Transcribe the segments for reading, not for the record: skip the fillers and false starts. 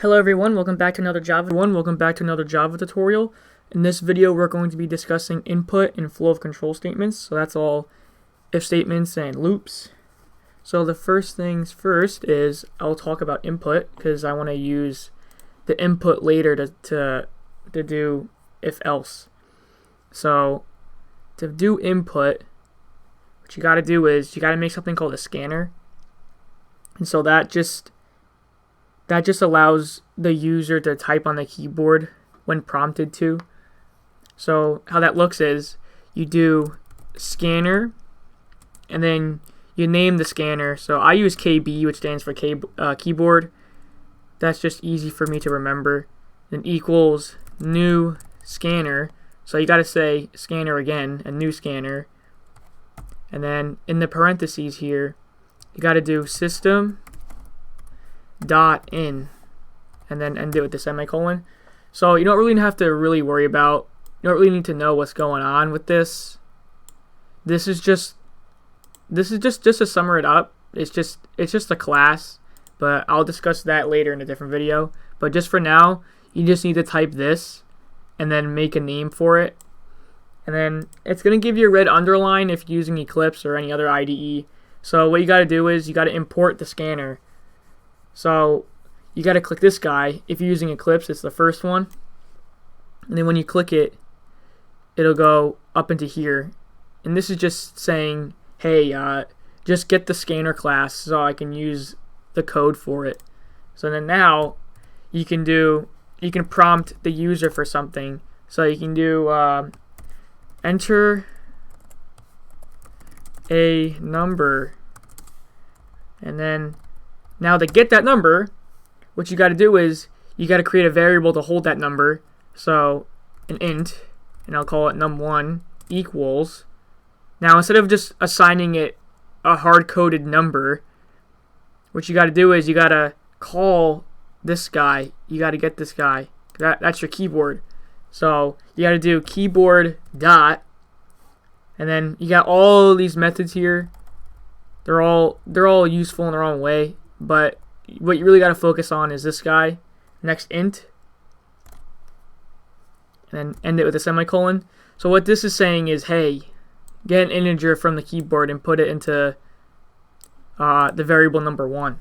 Hello everyone, welcome back to another Java tutorial. In this video we're going to be discussing input and flow of control statements. So that's all if statements and loops. So the first things first is I'll talk about input because I want to use the input later to do if else. So to do input, what you got to do is you got to make something called a scanner. And so that just allows the user to type on the keyboard when prompted to. So how that looks is you do scanner and then you name the scanner. So I use KB, which stands for keyboard. That's just easy for me to remember. Then equals new scanner. So you got to say scanner again, a new scanner. And then in the parentheses here, you got to do system dot in and then end it with the semicolon. So you don't really have to worry about, you don't really need to know what's going on with this. This is just to sum it up. It's just a class, but I'll discuss that later in a different video. But just for now, you just need to type this and then make a name for it. And then it's going to give you a red underline if you're using Eclipse or any other IDE. So what you got to do is you got to import the scanner. So you got to click this guy. If you're using Eclipse, it's the first one. And then when you click it, it'll go up into here. And this is just saying, hey, just get the scanner class so I can use the code for it. So then now you can prompt the user for something. So you can do enter a number, and then now to get that number, what you got to do is you got to create a variable to hold that number. So an int, and I'll call it num1 equals. Now instead of just assigning it a hard-coded number, what you got to do is you got to call this guy. You got to get this guy. That's your keyboard. So you got to do keyboard dot, and then you got all these methods here. They're all useful in their own way, but what you really got to focus on is this guy. Next int, and then end it with a semicolon. So what this is saying is, hey, get an integer from the keyboard and put it into the variable number1.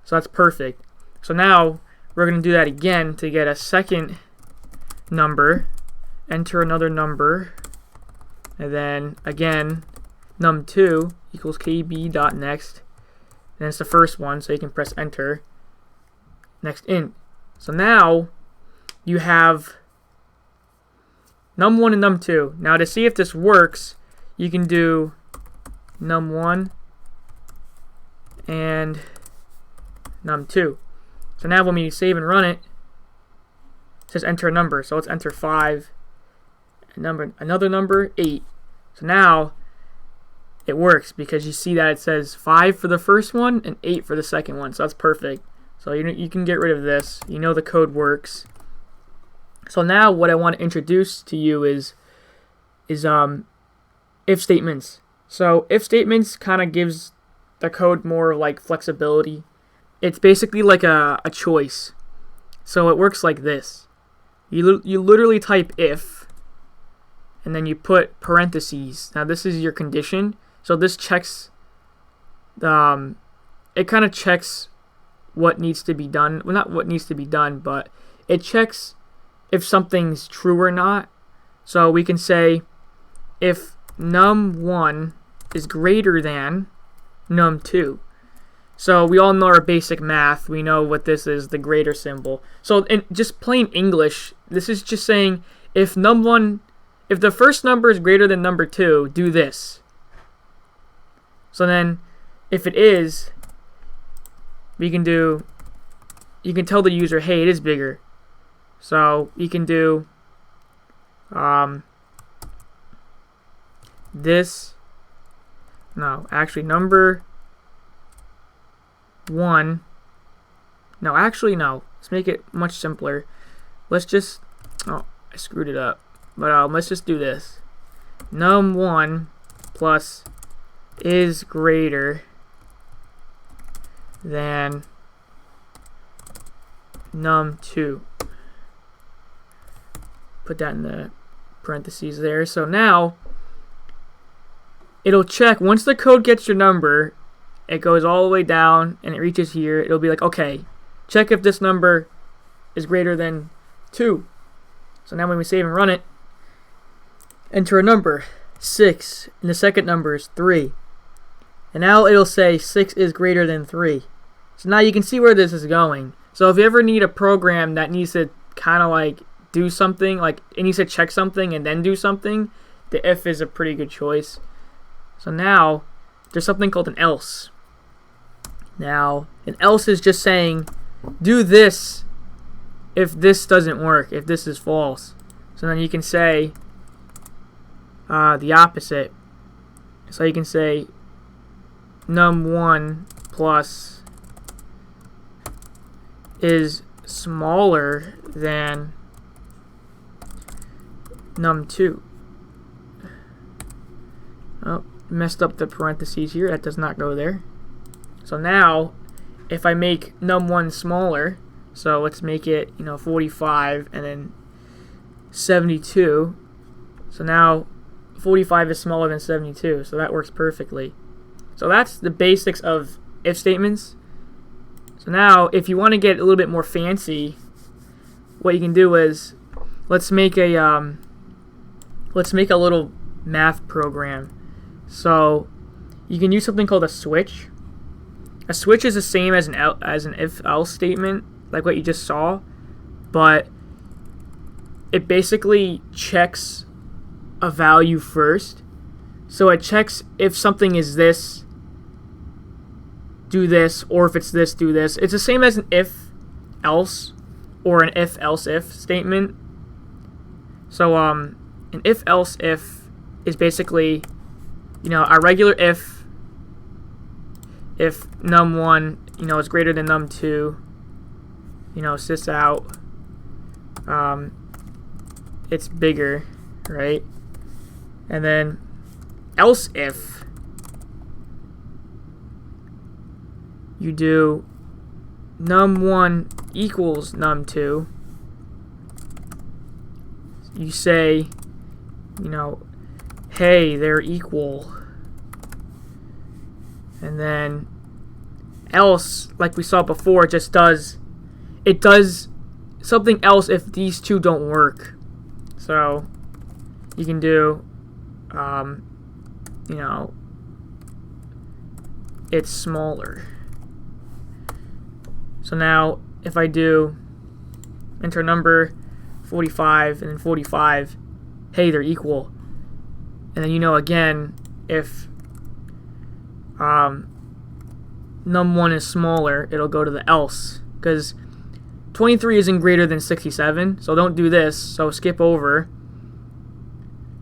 So that's perfect. So now we're going to do that again to get a second number. Enter another number, and then again num2 equals kb.next. And it's the first one, so you can press enter. Next int. So now you have num1 and num2. Now to see if this works, you can do num1 and num2. So now when we save and run it, it says enter a number. So let's enter 5, another number 8. So now it works because you see that it says 5 for the first one and 8 for the second one. So that's perfect. So you can get rid of this. You know the code works. So now what I want to introduce to you is if statements. So if statements kind of gives the code more like flexibility. It's basically like a choice. So it works like this. You literally type if, and then you put parentheses. Now this is your condition. So this checks, it kind of checks what needs to be done. Well, not what needs to be done, but it checks if something's true or not. So we can say if num1 is greater than num2. So we all know our basic math. We know what this is, the greater symbol. So in just plain English, this is just saying if the first number is greater than number 2, do this. So then, if it is, you can tell the user, hey, it is bigger. So you can do number 1. No, let's make it much simpler. Let's just, I screwed it up. But let's just do this. Num1 plus is greater than num2. Put that in the parentheses there. So now it'll check once the code gets your number, it goes all the way down and it reaches here. It'll be like, okay, check if this number is greater than 2. So now when we save and run it, enter a number 6 and the second number is 3, and now it'll say 6 is greater than 3. So now you can see where this is going. So if you ever need a program that needs to kind of like do something, like it needs to check something and then do something, the if is a pretty good choice. So now there's something called an else. Now an else is just saying do this if this doesn't work, if this is false. So then you can say the opposite. So you can say num1 plus is smaller than num2. Oh, messed up the parentheses here. That does not go there. So now if I make num1 smaller, so let's make it 45 and then 72. So now 45 is smaller than 72, so that works perfectly. So that's the basics of if statements. So now if you want to get a little bit more fancy, what you can do is let's make a little math program. So you can use something called a switch. A switch is the same as an if-else statement, like what you just saw, but it basically checks a value first. So it checks if something is this, do this, or if it's this, do this. It's the same as an if-else or an if-else-if statement. So an if-else-if is basically, a regular if num1 is greater than num2, sys out it's bigger, right? And then else if you do num1 equals num2, you say hey, they're equal. And then else, like we saw before, it does something else if these two don't work. So you can do it's smaller. So now if I do enter number 45 and then 45, hey, they're equal. And then again, if num1 is smaller, it'll go to the else, because 23 isn't greater than 67, so don't do this, so skip over.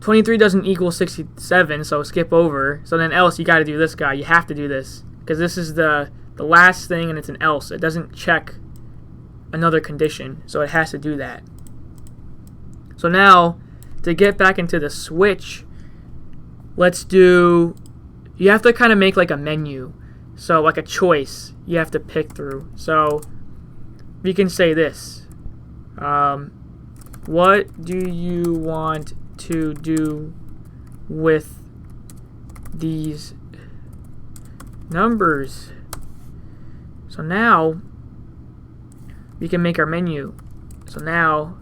23 doesn't equal 67, so skip over. So then else, you got to do this guy. You have to do this, because this is the last thing, and it's an else. It doesn't check another condition, so it has to do that. So now, to get back into the switch, you have to kind of make like a menu. So like a choice you have to pick through. So we can say this. What do you want to do with these numbers? So now we can make our menu. So now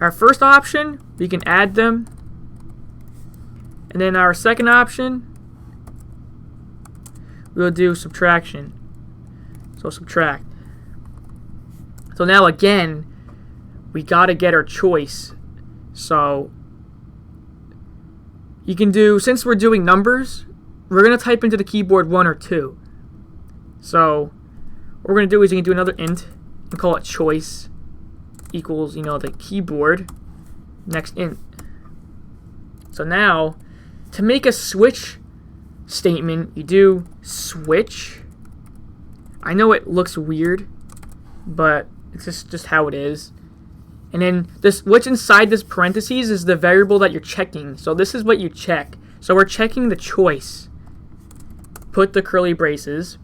our first option, we can add them. And then our second option, we'll do subtraction. So subtract. So now again, we got to get our choice. So you can do, since we're doing numbers, we're going to type into the keyboard 1 or 2. So what we're going to do is you can do another int and call it choice equals, the keyboard, next int. So now, to make a switch statement, you do switch. I know it looks weird, but it's just how it is. And then what's inside this parentheses is the variable that you're checking. So this is what you check. So we're checking the choice. Put the curly braces,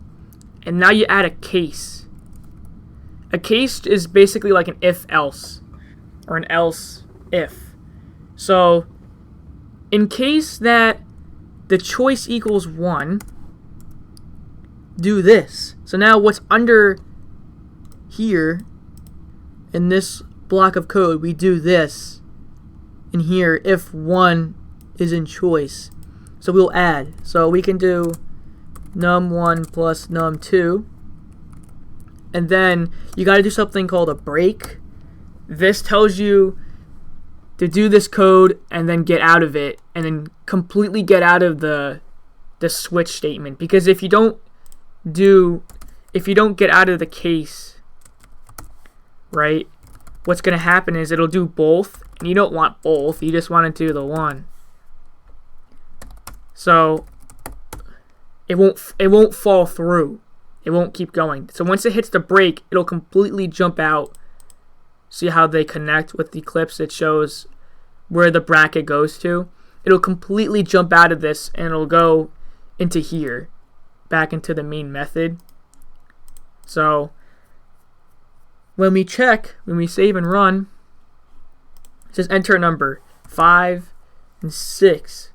and now you add a case. A case is basically like an if-else, or an else-if. So, in case that the choice equals 1, do this. So now what's under here, in this block of code, we do this in here if 1 is in choice. So we'll add. So we can do num1 plus num2. And then you got to do something called a break. This tells you to do this code and then get out of it, and then completely get out of the switch statement. Because if you don't get out of the case, right, what's going to happen is it'll do both, and you don't want both. You just want to do the one. So it won't fall through. It won't keep going. So once it hits the break, it'll completely jump out. See how they connect with Eclipse? It shows where the bracket goes to. It'll completely jump out of this, and it'll go into here, back into the main method. So when we save and run, it says enter a number 5 and 6,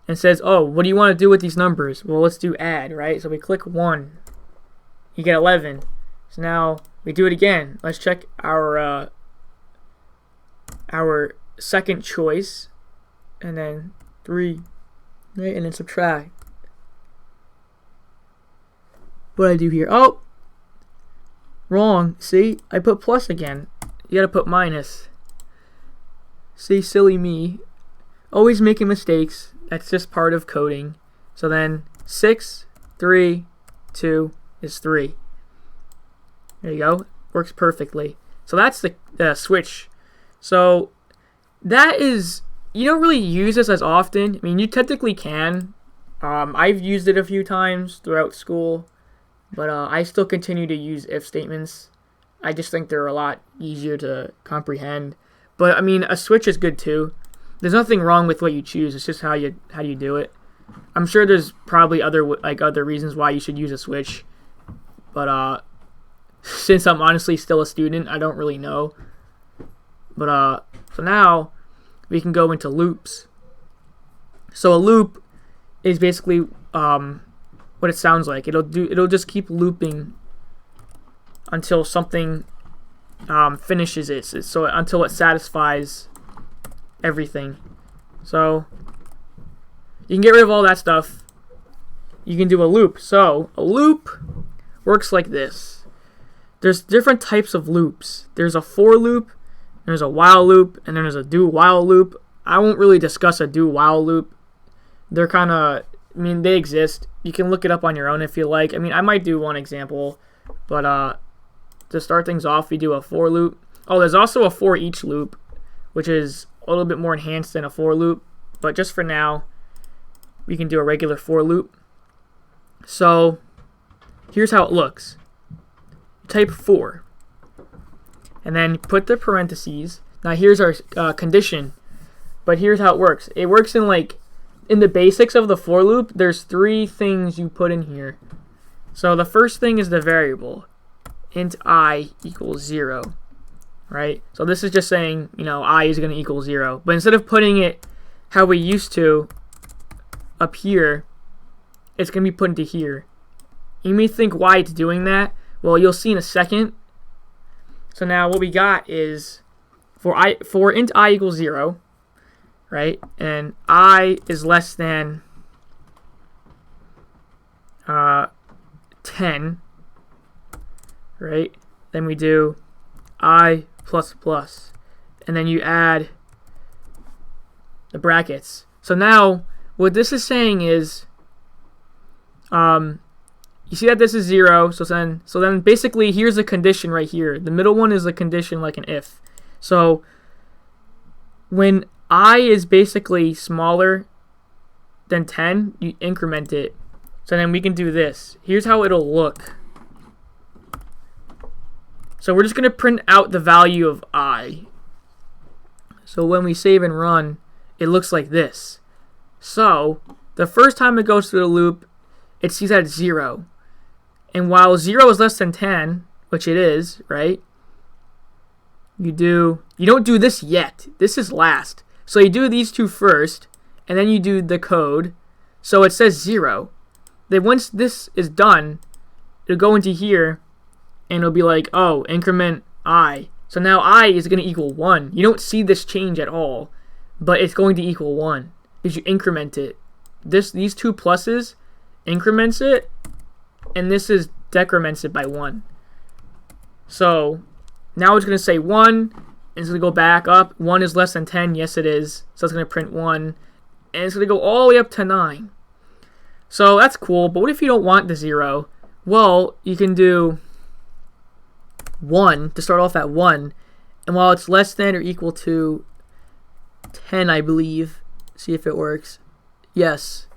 and it says, oh, what do you want to do with these numbers? Well, let's do add, right? So we click 1, you get 11. So now we do it again. Let's check our second choice, and then 3, right? And then subtract. What do I do here? Oh, wrong. See, I put plus again. You gotta put minus. See, silly me. Always making mistakes. That's just part of coding. So then 6, 3, 2 is 3. There you go. Works perfectly. So that's the switch. So that is, you don't really use this as often. I mean, you technically can. I've used it a few times throughout school, but I still continue to use if statements. I just think they're a lot easier to comprehend. But I mean, a switch is good too. There's nothing wrong with what you choose. It's just how you do it. I'm sure there's probably other reasons why you should use a switch, but since I'm honestly still a student, I don't really know. But so now we can go into loops. So a loop is basically what it sounds like. It'll just keep looping until something finishes it. So until it satisfies everything. So you can get rid of all that stuff. You can do a loop. So a loop works like this. There's different types of loops. There's a for loop, there's a while loop, and then there's a do while loop. I won't really discuss a do while loop. They're kind of, I mean, they exist. You can look it up on your own if you like. I mean, I might do one example, but to start things off, we do a for loop. Oh, there's also a for each loop, which is a little bit more enhanced than a for loop, but just for now, we can do a regular for loop. So here's how it looks. Type for, and then put the parentheses. Now here's our condition, but here's how it works. It works in the basics of the for loop. There's 3 things you put in here. So the first thing is the variable int I equals 0, right? So this is just saying, I is going to equal 0, but instead of putting it how we used to up here, it's going to be put into here. You may think why it's doing that. Well, you'll see in a second. So now what we got is for int I equals 0, right? And I is less than 10, right? Then we do I plus plus, and then you add the brackets. So now what this is saying is, you see that this is 0, so then basically here's a condition right here. The middle one is a condition like an if. So when I is basically smaller than 10, you increment it. So then we can do this. Here's how it'll look. So we're just going to print out the value of I. So when we save and run, it looks like this. So the first time it goes through the loop, it sees that it's 0. And while 0 is less than 10, which it is, right? You don't do this yet. This is last. So you do these two first, and then you do the code. So it says 0. Then once this is done, it'll go into here, and it'll be like, oh, increment I. So now I is going to equal 1. You don't see this change at all, but it's going to equal 1 because you increment it. These two pluses increments it, and this is decrements it by 1. So now it's going to say 1, and it's going to go back up. 1 is less than 10. Yes, it is. So it's going to print 1, and it's going to go all the way up to 9. So that's cool, but what if you don't want the 0? Well, you can do 1 to start off at 1, and while it's less than or equal to 10, I believe, see if it works. Yes.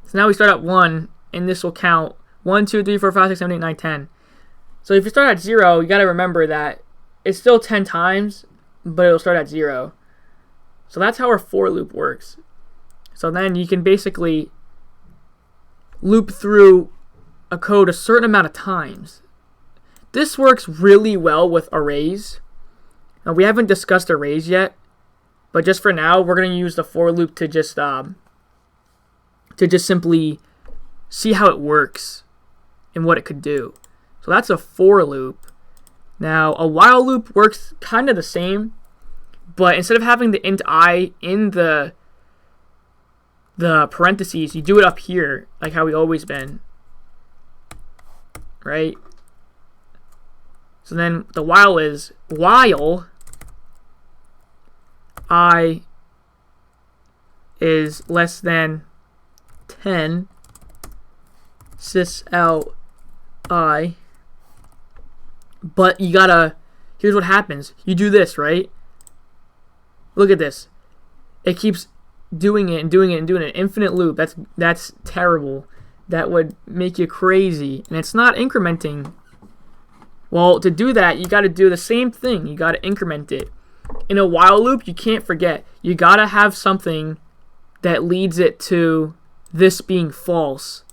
So now we start at 1, and this will count 1, 2, 3, 4, 5, 6, 7, 8, 9, 10. So if you start at 0, you got to remember that it's still 10 times, but it'll start at 0. So that's how our for loop works. So then you can basically loop through a code a certain amount of times. This works really well with arrays. Now, we haven't discussed arrays yet, but just for now, we're going to use the for loop to just simply see how it works and what it could do. So that's a for loop. Now, a while loop works kind of the same, but instead of having the int I in the parentheses, you do it up here, like how we always been, right? So then the while is while I is less than 10, sys out I. But you gotta, here's what happens. You do this, right? Look at this. It keeps doing it and doing it and doing it. Infinite loop. That's terrible. That would make you crazy. And it's not incrementing. Well, to do that, you gotta do the same thing. You gotta increment it. In a while loop, you can't forget. You gotta have something that leads it to this being false.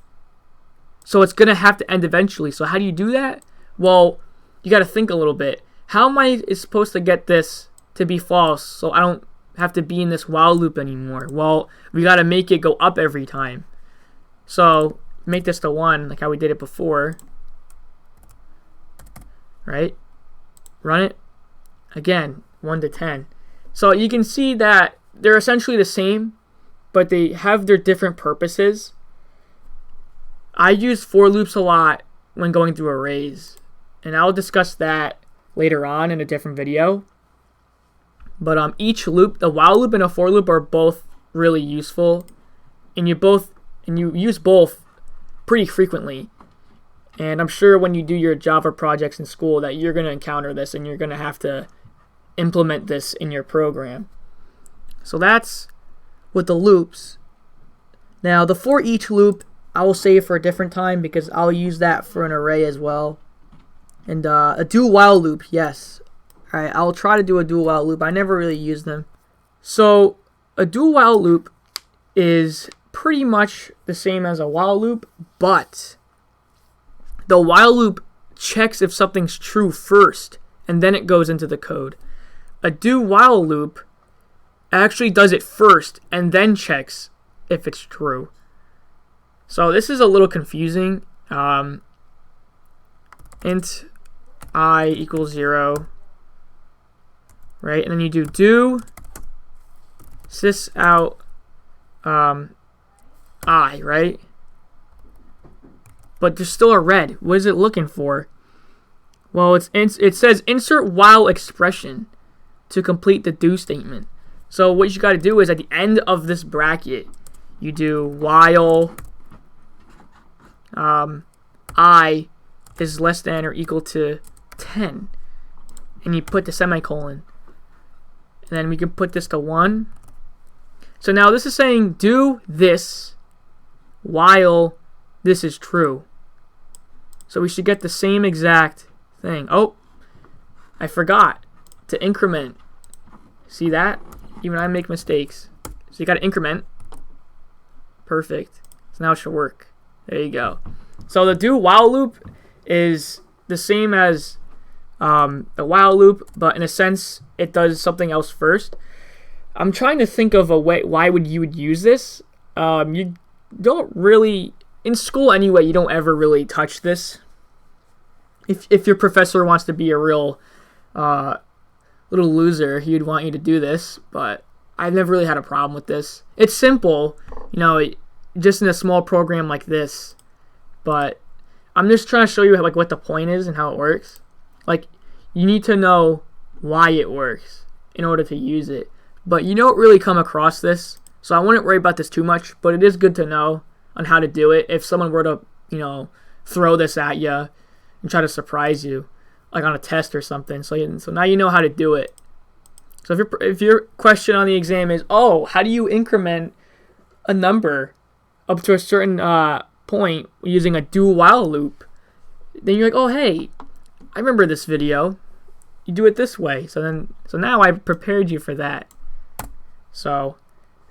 So it's gonna have to end eventually. So how do you do that? Well, you got to think a little bit. How am I supposed to get this to be false so I don't have to be in this while loop anymore? Well, we got to make it go up every time. So make this to 1 like how we did it before. Right? Run it. Again, 1 to 10. So you can see that they're essentially the same, but they have their different purposes. I use for loops a lot when going through arrays, and I'll discuss that later on in a different video. But each loop, the while loop and a for loop, are both really useful, and you use both pretty frequently. And I'm sure when you do your Java projects in school that you're going to encounter this, and you're going to have to implement this in your program. So that's with the loops. Now the for each loop I will save for a different time because I'll use that for an array as well. And a do while loop, yes. Alright, I'll try to do a do while loop. I never really use them. So a do while loop is pretty much the same as a while loop, but the while loop checks if something's true first, and then it goes into the code. A do while loop actually does it first, and then checks if it's true. So this is a little confusing. Int I equals 0, right? And then you do sys out I, right? But there's still a red. What is it looking for? Well, it says insert while expression to complete the do statement. So what you got to do is at the end of this bracket, you do while I is less than or equal to 10, and you put the semicolon, and then we can put this to 1. So now this is saying do this while this is true. So we should get the same exact thing. Oh, I forgot to increment. See that? Even I make mistakes. So you got to increment. Perfect. So now it should work. There you go. So the do while loop is the same as the while loop, but in a sense, it does something else first. I'm trying to think of a way why you would use this. You don't really, in school anyway, you don't ever really touch this. If your professor wants to be a real little loser, he'd want you to do this, but I've never really had a problem with this. It's simple, just in a small program like this, but I'm just trying to show you like what the point is and how it works. Like, you need to know why it works in order to use it, but you don't really come across this, so I wouldn't worry about this too much, but it is good to know on how to do it if someone were to, throw this at you and try to surprise you, like on a test or something. So now you know how to do it. So if your question on the exam is, how do you increment a number up to a certain point using a do while loop, then you're like, hey, I remember this video. You do it this way. So now I prepared you for that. So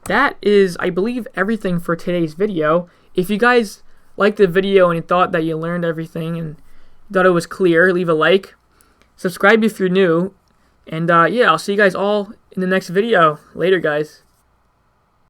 that is, I believe, everything for today's video. If you guys liked the video and you thought that you learned everything and thought it was clear, leave a like. Subscribe if you're new. And yeah, I'll see you guys all in the next video. Later, guys.